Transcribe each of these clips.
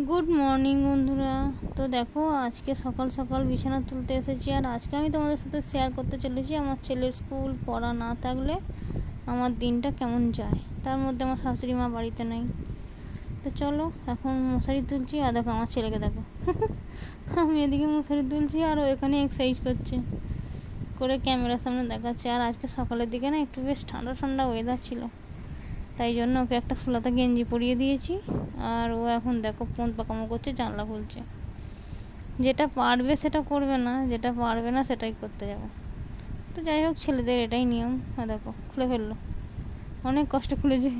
Good morning বন্ধুরা। তো দেখো আজকে সকাল সকাল বিছানা তুলতে এসেছি, আর আজকে আমি তোমাদের সাথে শেয়ার করতে চলেছি আমার ছেলের স্কুল পড়া না থাকলে আমার দিনটা কেমন যায়। তার মধ্যে আমার শাশুড়ি মা বাড়িতে নেই। তো চলো এখন মশারি তুলছি, আর দেখো আমার ছেলেকে দেখো আমি এদিকে মশারি তুলছি আর ও এখানে এক্সারসাইজ করছে করে ক্যামেরার সামনে দেখাচ্ছে। আর আজকে সকালের দিকে না একটু বেশ ঠান্ডা ঠান্ডা ওয়েদার ছিল, তাই জন্য ওকে একটা ফুলাতা গেঞ্জি পরিয়ে দিয়েছি। আর ও এখন দেখো পোঁত পাকামো করছে, জানলা খুলছে। যেটা পারবে সেটা করবে না, যেটা পারবে না সেটাই করতে যাবে। তো যাই হোক, ছেলেদের এটাই নিয়ম। হ্যাঁ দেখো খুলে ফেললো, অনেক কষ্ট খুলেছে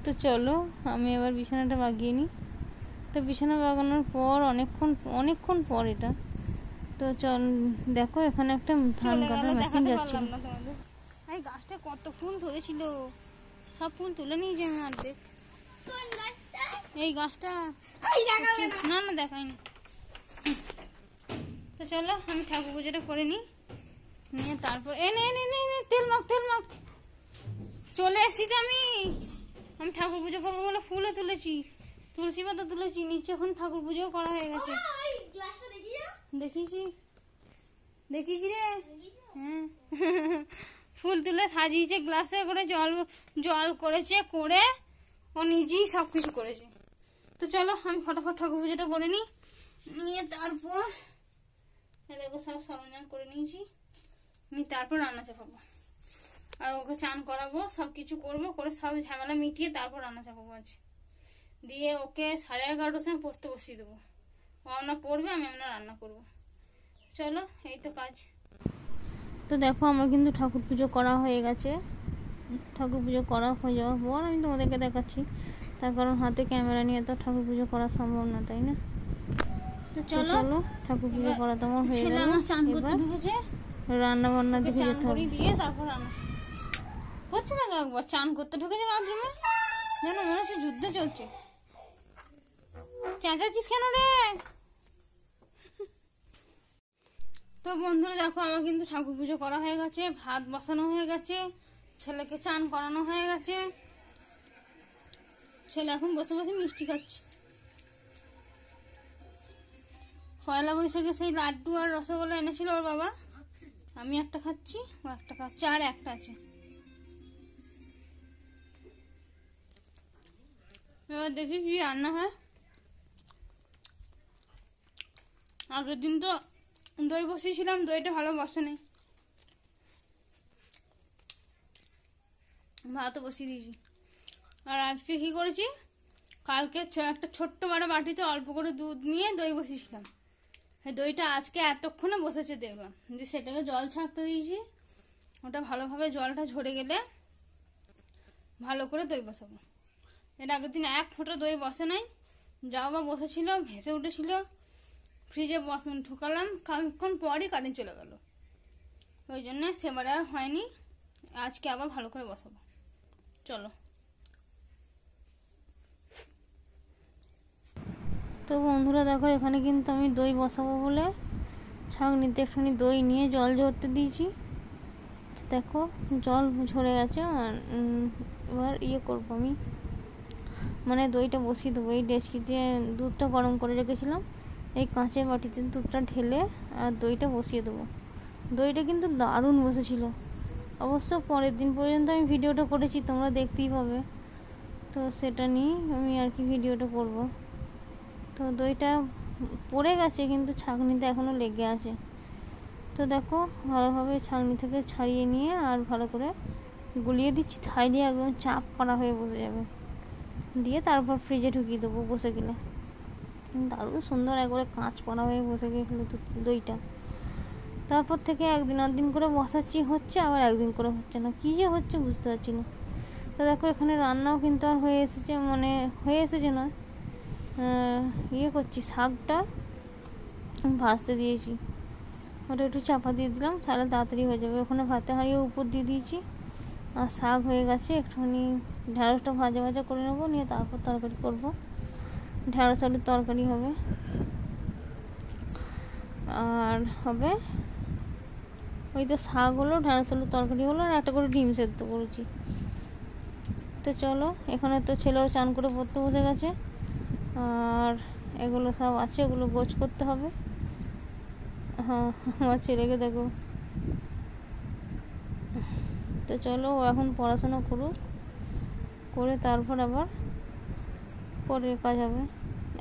তো চলো আমি এবার বিছানাটা বাগিয়ে নিই। তো বিছানা বাগানোর পর অনেকক্ষণ পর এটা তো চল দেখো এখানে একটা ধান কাটার মেশিন যাচ্ছে। এই গাছটা কত ফুল ধরেছিল, সব ফুল তুলে নিয়েছি আমি অর্ধেক। এই গাছটা না না দেখাইনি। তো চলো আমি ঠাকুর পুজোটা করে নিই, নিয়ে তারপর তেল মাখ চলে এসেছি। আমি ঠাকুর পুজো করবো বলে ফুলও তুলেছি, তুলসী পাতা তুলেছি নিচে। এখন ঠাকুর পুজো করা হয়ে গেছে। দেখিছি রে। হ্যাঁ ফুল তুলে সাজিয়েছে, গ্লাসে করে জল করেছে, করে ও নিজেই সব কিছু করেছে। তো চলো আমি ফটাফট ঠাকুর পুজোটা করে নিই, নিয়ে তারপর দেখো সব সরঞ্জাম করে নিয়েছি, নিয়ে তারপর রান্না চাপাবো। আর ওকে চান করাবো, সব কিছু করবো, করে সব ঝামেলা মিটিয়ে তারপর রান্না চাপাবো আজ। দিয়ে ওকে 11:30টার সময় পড়তে বসিয়ে দেবো। ও আমরা পড়বে, আমি আমরা রান্না করবো। চলো এই তো কাজ। তো দেখো আমার কিন্তু ঠাকুর পুজো করা হয়ে গেছে। ঠাকুর পুজো করা হয়ে যাওয়ার পর আমি তোমাদেরকে দেখাচ্ছি, তার কারণ হাতে ক্যামেরা নিয়ে তো ঠাকুর পুজো করা সম্ভব না, তাই না? তো চলো ঠাকুর পুজো করা তো আমার হয়ে গেল। রান্না বান্না দিকে যেতে হবে, দিয়ে তারপর রান্না হচ্ছে না। একবার চান করতে ঢুকেছে বাথরুমে, যেন মনে হচ্ছে যুদ্ধ চলছে। চেঁচাচ্ছিস কেন রে? তো বন্ধুরা দেখো আমার কিন্তু ঠাকুর পুজো করা হয়ে গেছে, ভাত বসানো হয়ে গেছে, ছেলেকে চান করানো হয়ে গেছে। ছেলে এখন বসে বসে মিষ্টি খাচ্ছে। পয়লা বৈশাখে সেই লাড্ডু আর রসগোল্লা এনেছিল ওর বাবা, আমি একটা খাচ্ছি, ও একটা খাচ্ছে, আর একটা আছে। এবার দেখি কি রান্না হয়। আগের দিন তো দই বসিয়েছিলাম, দইটা ভালো বসে নেই, ভাতও বসিয়ে দিয়েছি। আর আজকে কি করেছি, কালকে একটা ছোট্ট বড় বাটিতে অল্প করে দুধ নিয়ে দই বসিয়েছিলাম। সেই দইটা আজকে এতক্ষণে বসেছে দেখলাম, যে সেটাকে জল ছাড়তে দিয়েছি। ওটা ভালোভাবে জলটা ঝরে গেলে ভালো করে দই বসাবো। এর আগের দিন এক ফোঁটা দই বসে নাই, যাও বা বসেছিল, ভেসে উঠেছিল। ফ্রিজে ঢুকালাম, খানিকক্ষণ পরই কারেন্ট চলে গেল, ওই জন্য সেবারে আর হয়নি। আজকে আবার ভালো করে বসাবো। চলো। তো বন্ধুরা দেখো এখানে কিন্তু আমি দই বসাবো বলে ছাঁকনিতে একটুখানি দই নিয়ে জল ঝরতে দিয়েছি। দেখো জল ঝরে গেছে, এবার করবো আমি, মানে দইটা বসিয়ে দেবো। এই ডেচকিতে দুধটা গরম করে রেখেছিলাম, এই কাঁচের বাটিতে দুধটা ঢেলে আর দইটা বসিয়ে দেবো। দইটা কিন্তু দারুণ বসেছিল। অবশ্য পরের দিন পর্যন্ত আমি ভিডিওটা করেছি, তোমরা দেখতেই পাবে। তো সেটা নিয়ে আমি আর কি ভিডিওটা করব। তো দইটা পড়ে গেছে কিন্তু ছাঁকনিতে এখনও লেগে আছে। তো দেখো ভালোভাবে ছাঁকনি থেকে ছাড়িয়ে নিয়ে আর ভালো করে গুলিয়ে দিচ্ছি, থাইলে একদম চাপ করা হয়ে বসে যাবে। দিয়ে তারপর ফ্রিজে ঢুকিয়ে দেবো বসে গেলে। দারুণ সুন্দর একবারে কাঁচ পড়া হয়ে বসে গেছিলো দইটা। তারপর থেকে একদিন করে বসাচ্ছি, হচ্ছে, আবার একদিন করে হচ্ছে না, কী যে হচ্ছে বুঝতে পারছি না। তো দেখো এখানে রান্নাও কিন্তু আর হয়ে এসেছে না, করছি, শাকটা ভাজতে দিয়েছি, ওটা একটু চাপা দিয়ে দিলাম, তাহলে তাড়াতাড়ি হয়ে যাবে। ওখানে ভাতে হাঁড়িয়ে উপর দিয়ে দিয়েছি, আর শাক হয়ে গেছে। একটুখানি ঢ্যাঁড়সটা ভাজা করে নেবো, নিয়ে তারপর তরকারি করবো। ঢ্যাঁড়স আলুর তরকারি হবে, আর হবে ওই তো শাক হলো, ঢ্যাঁড়স আলুর তরকারি হলো, আর একটা করে ডিম সেদ্ধ করেছি। তো চলো এখানে তো ছেলেও চান করে পড়তে বসে গেছে, আর এগুলো সব আছে, ওগুলো গোছ করতে হবে। হ্যাঁ, আমার ছেলেকে দেখো। তো চলো, ও এখন পড়াশোনা করুক, করে তারপর আবার পরের কাজ হবে।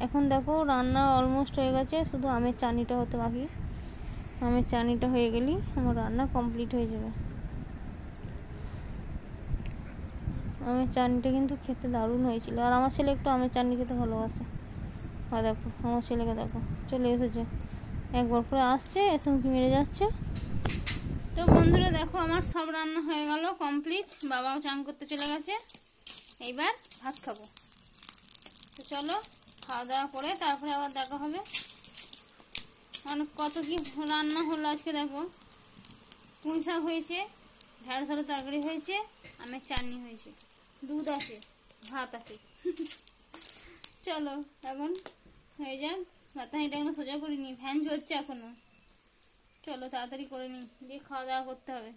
এখন দেখো রান্না অলমোস্ট হয়ে গেছে, শুধু আমের চাটনিটা হতে বাকি। আমের চাটনিটা হয়ে গেলেই আমার রান্না কমপ্লিট হয়ে যাবে। আমের চাটনিটা কিন্তু খেতে দারুণ হয়েছিল, আর আমার ছেলে একটু আমের চাটনি খেতে ভালোবাসে। আর দেখো আমার ছেলেকে দেখো, চলে এসেছে, একবার করে আসছে, এসে উঁকি মেরে যাচ্ছে। তো বন্ধুরা দেখো, আমার সব রান্না হয়ে গেল কমপ্লিট। বাবাও চান করতে চলে গেছে, এইবার ভাত খাবো। তো চলো, খাওয়া দাওয়া করে তারপরে আবার দেখা হবে। অনেক কত কি রান্না হলো আজকে দেখো। পুঁই শাক হয়েছে, ঢেঁড়স আলুর তরকারি হয়েছে, আমের চাটনি হয়েছে, দুধ আছে, ভাত আছে। চলো এখন হয়ে যাক। মাথা এটা এখনো সোজা করিনি, ফ্যান চলছে এখনো। চলো তাড়াতাড়ি করে নিই, দিয়ে খাওয়া দাওয়া করতে হবে।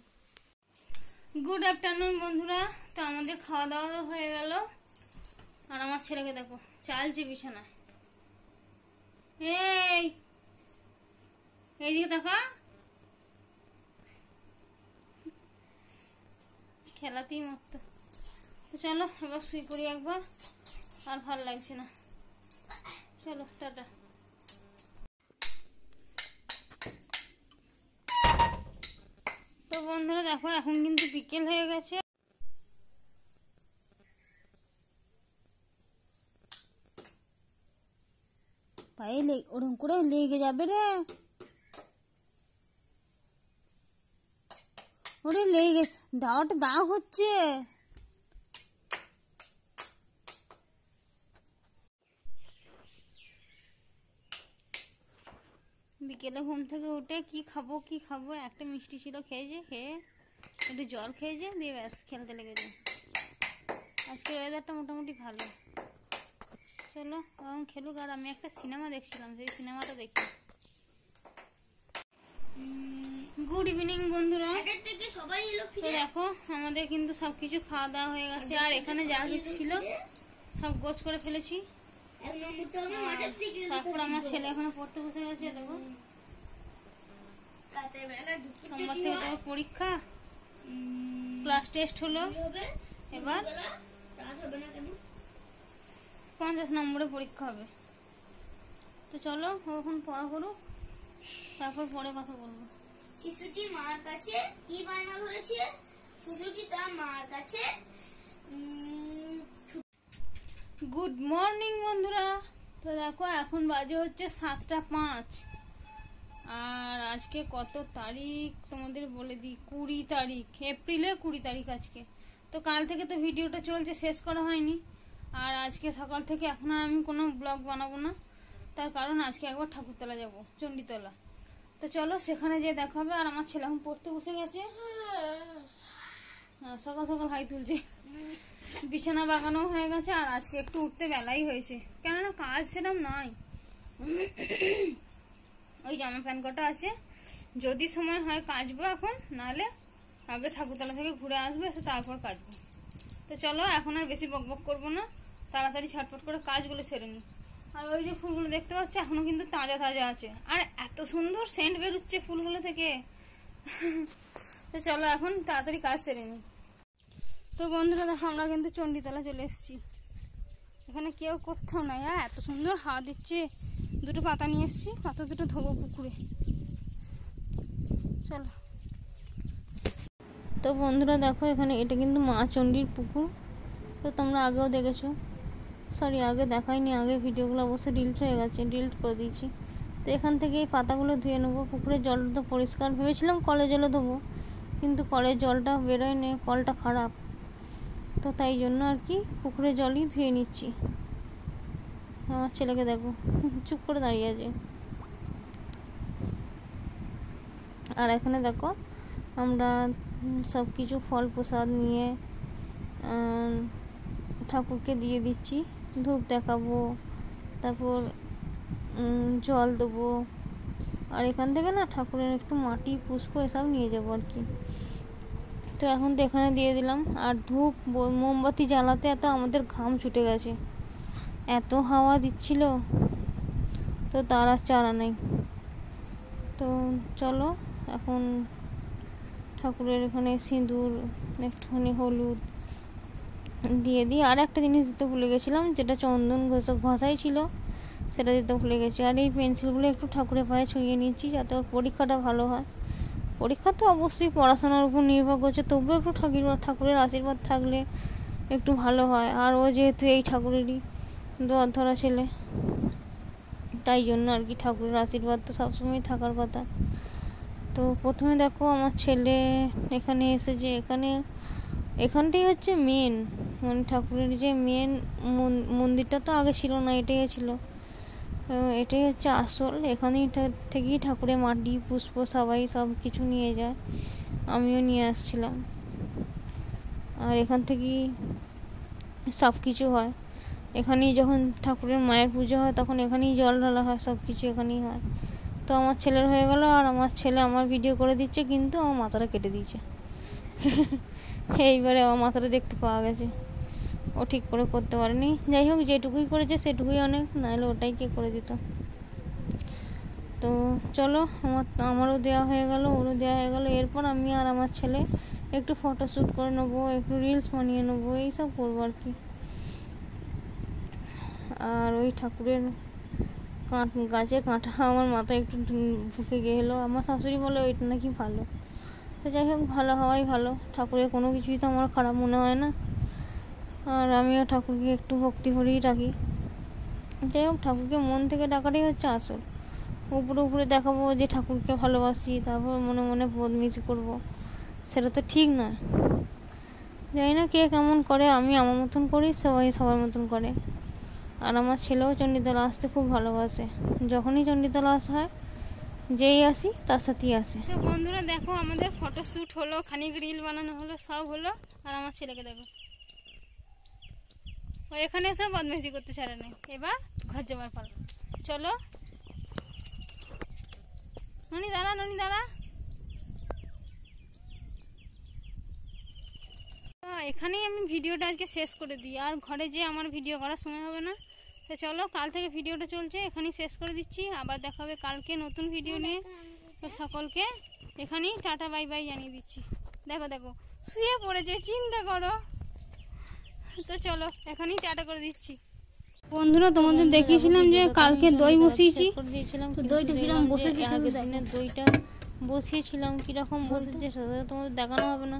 গুড আফটারনুন বন্ধুরা। তো আমাদের খাওয়া দাওয়া হয়ে গেল, আর আমার ছেলেকে দেখো চালছে বিছানায়। এইদিকে টাকা, খেলাতেই মতো। তো চলো এবার শুয়ে পড়ি একবার, আর ভাল লাগছে না। চলো টাটা। তো বন্ধুরা দেখো, এখন কিন্তু বিকেল হয়ে গেছে। পায়ে ওরকম করে লেগে যাবে রে, ওরে লেগে দাওয়াটা দাগ হচ্ছে। বিকেলে ঘুম থেকে উঠে কি খাবো কি খাবো, একটা মিষ্টি ছিল খেয়েছে, খেয়ে একটু জল খেয়েছে, দিয়ে ব্যাস খেলতে লেগেছে। আজকের ওয়েদারটা মোটামুটি ভালো। চলো এখন খেলুক, আর আমি একটা সিনেমা দেখছিলাম, সেই সিনেমাটা দেখি। গুড ইভিনিং বন্ধুরা। তো দেখো আমাদের কিন্তু সবকিছু খাওয়া দাওয়া হয়ে গেছে, আর এখানে যা কিছু ছিল সব গোছ করে ফেলেছি। তারপর আমার ছেলে এখানে পড়তে বসে গেছে। দেখো সোমবার থেকে তো পরীক্ষা, ক্লাস টেস্ট হলো, এবার 50 নম্বরে পরীক্ষা হবে। তো চলো এখন পড়া করুক, তারপর পরে কথা বলবো। শিশুটি মার কাছে কি বায়না ধরেছে? শিশুটি তার মার কাছে। গুড মর্নিং বন্ধুরা। তো দেখো এখন বাজে হচ্ছে 7টা 5, আর আজকে কত তারিখ তোমাদের বলে দিই, 20 তারিখ, এপ্রিলের 20 তারিখ আজকে। তো কাল থেকে তো ভিডিওটা চলছে, শেষ করা হয়নি। আর আজকে সকাল থেকে এখন আমি কোনো ব্লগ বানাবো না, তার কারণ আজকে একবার ঠাকুরতলা যাব, চণ্ডীতলা। তো চলো সেখানে যেয়ে দেখা হবে। আর আমার ছেলে এখন পড়তে বসে গেছে, সকাল সকাল হাই তুলছে। বিছানা বাগানো হয়ে গেছে, আর আজকে একটু উঠতে বেলাই হয়েছে, কেননা কাজ সেরকম নাই। ওই জামা প্যান্ট কটা আছে, যদি সময় হয় কাচবো এখন, নাহলে আগে ঠাকুরতলা থেকে ঘুরে আসবো, এসে তারপর কাচবো। তো চলো এখন আর বেশি বকবক করবো না, তাড়াতাড়ি ছটফট করে কাজগুলো সেরে নিই। আর ওই যে ফুলগুলো দেখতে পাচ্ছ এখনো কিন্তু তাজা তাজা আছে, আর এত সুন্দর সেন্ট বেরোচ্ছে ফুলগুলো থেকে। তো চলো এখন তাড়াতাড়ি কাজ সেরে নিই। তো বন্ধুরা দেখো আমরা কিন্তু চণ্ডীতলা চলে এসেছি, এখানে কেউ কোথাও নাই, এত সুন্দর হাওয়া দিচ্ছে। দুটো পাতা নিয়ে এসেছি, পাতা দুটো ধোবো পুকুরে। চলো। তো বন্ধুরা দেখো এখানে এটা কিন্তু মা চণ্ডীর পুকুর, তো তোমরা আগেও দেখেছো, সরি আগে দেখাইনি, আগে ভিডিওগুলো অবশ্যই ডিলিট হয়ে গেছে, ডিলিট করে দিয়েছি। তো এখান থেকে এই পাতাগুলো ধুয়ে নেবো। পুকুরের জলটা তো পরিষ্কার, ভেবেছিলাম কলের জলে ধোবো, কিন্তু কলের জলটা বেরোয় নি, কলটা খারাপ, তো তাই জন্য আর কি পুকুরের জলই ধুয়ে নিচ্ছি। আমার ছেলেকে দেখো চুপ করে দাঁড়িয়ে আছে। আর এখানে দেখো আমরা সব কিছু ফল প্রসাদ নিয়ে ঠাকুরকে দিয়ে দিচ্ছি, ধূপ দেখাবো, তারপর জল দেবো। আর এখান থেকে না ঠাকুরের একটু মাটি পুষ্প এসব নিয়ে যাবো আর কি। তো এখন তো এখানে দিয়ে দিলাম, আর ধূপ মোমবাতি জ্বালাতে এত আমাদের ঘাম ছুটে গেছে, এত হাওয়া দিচ্ছিল, তো তার আর চারা নেই। তো চলো এখন ঠাকুরের এখানে সিঁদুর, একটুখানি হলুদ দিয়ে দিই। আর একটা জিনিস দিতে ভুলে গেছিলাম, যেটা চন্দন ঘষাই ছিল, সেটা দিতে ভুলে গেছি। আর এই পেন্সিলগুলো একটু ঠাকুরের পায়ে ছুঁয়ে নিচ্ছি, যাতে ওর পরীক্ষাটা ভালো হয়। পরীক্ষা তো অবশ্যই পড়াশোনার উপর নির্ভর করছে, তবুও একটু ঠাকুরের আশীর্বাদ থাকলে একটু ভালো হয়। আর ও যেহেতু এই ঠাকুরেরই দোয়ার ধরা ছেলে, তাই জন্য আর কি ঠাকুরের আশীর্বাদ তো সবসময় থাকার কথা। তো প্রথমে দেখো আমার ছেলে এখানে এসেছে, এখানটাই হচ্ছে মেন, মানে ঠাকুরের যে মেন মন্দিরটা তো আগে ছিল না, এটাই ছিল। এটাই হচ্ছে আসল। এখানেই থেকেই ঠাকুরের মাটি পুষ্প সবাই সব কিছু নিয়ে যায়, আমিও নিয়ে আসছিলাম। আর এখান থেকেই সব কিছু হয়। এখানেই যখন ঠাকুরের মায়ের পুজো হয়, তখন এখানেই জল ঢালা হয়, সব কিছু এখানেই হয়। তো আমার ছেলের হয়ে গেল, আর আমার ছেলে আমার ভিডিও করে দিচ্ছে, কিন্তু আমার মাথাটা কেটে দিয়েছে। এইবারে আমার মাথাটা দেখতে পাওয়া গেছে, ও ঠিক করে করতে পারেনি। যাই হোক, যেটুকুই করেছে সেটুকুই অনেক, নাহলে ওটাই কে করে দিত। তো চলো, আমারও দেওয়া হয়ে গেল, ওরও দেওয়া হয়ে গেল। এরপর আমি আর আমার ছেলে একটু ফটোশ্যুট করে নেবো, একটু রিলস বানিয়ে নেবো, এইসব করবো আর কি। আর ওই ঠাকুরের গাছের কাঁটা আমার মাথায় একটু ঢুকে গেলো। আমার শাশুড়ি বলে ওইটা নাকি ভালো। তো যাই হোক, ভালো হওয়াই ভালো। ঠাকুরের কোনো কিছুই তো আমার খারাপ মনে হয় না। আর আমিও ঠাকুরকে একটু ভক্তি ভরেই ডাকি। যাই হোক, ঠাকুরকে মন থেকে ডাকাটাই হচ্ছে আসল। উপরে উপরে দেখাবো যে ঠাকুরকে ভালোবাসি, তারপর মনে মনে বদমেজি করবো, সেটা তো ঠিক নয়। জানি না কে কেমন করে, আমি আমার মতন করি, সবাই সবার মতন করে। আর আমার ছেলেও চণ্ডীতলা আসতে খুব ভালোবাসে। যখনই চণ্ডীতলা আসা হয়, যেই আসি তার সাথেই আসে। তো বন্ধুরা দেখো, আমাদের ফটোশ্যুট হলো, খানিক রিল বানানো হলো, সব হলো। আর আমার ছেলেকে দেখো, ও এখানে এসে বদমাইশি করতে ছাড়ে নেই। এবার ঘর যাবার পালা, চলো। ননি দাঁড়া, ননি দাঁড়া। এখানেই আমি ভিডিওটা আজকে শেষ করে দিই, আর ঘরে যে আমার ভিডিও করার সময় হবে না। তো চলো, কাল থেকে ভিডিওটা চলছে, এখানেই শেষ করে দিচ্ছি। আবার দেখা হবে কালকে নতুন ভিডিও নিয়ে। তো সকলকে এখানেই টাটা বাই বাই জানিয়ে দিচ্ছি। দেখো দেখো, শুয়ে পড়েছে, চিন্তা করো। তো চলো, এখানেই টাটা করে দিচ্ছি। বন্ধুরা, তোমাদের দেখিয়েছিলাম যে কালকে দই বসিয়েছি, তো দইটা কিরকম বসেছে, দইটা বসিয়েছিলাম কিরকম বসেছে সেটা তোমাদের দেখানো হবে না,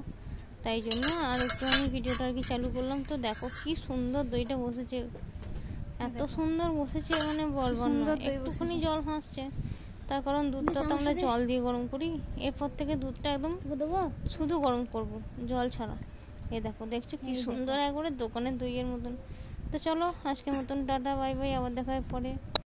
তাই জন্য আর একটু আমি ভিডিওটা আর কি চালু করলাম। তো দেখো কি সুন্দর দইটা বসেছে, এত সুন্দর বসেছে মানে বলবার না। একটুখানি জল হাসছে, তার কারণ দুধটা তো আমরা জল দিয়ে গরম করি, এরপর থেকে দুধটা একদম শুধু গরম করব, জল ছাড়া। এ দেখো, দেখছো কি সুন্দর একবারে দোকানের দইয়ের মতন। তো চলো, আজকের মতন টাটা বাই বাই, আবার দেখা হয় পরে।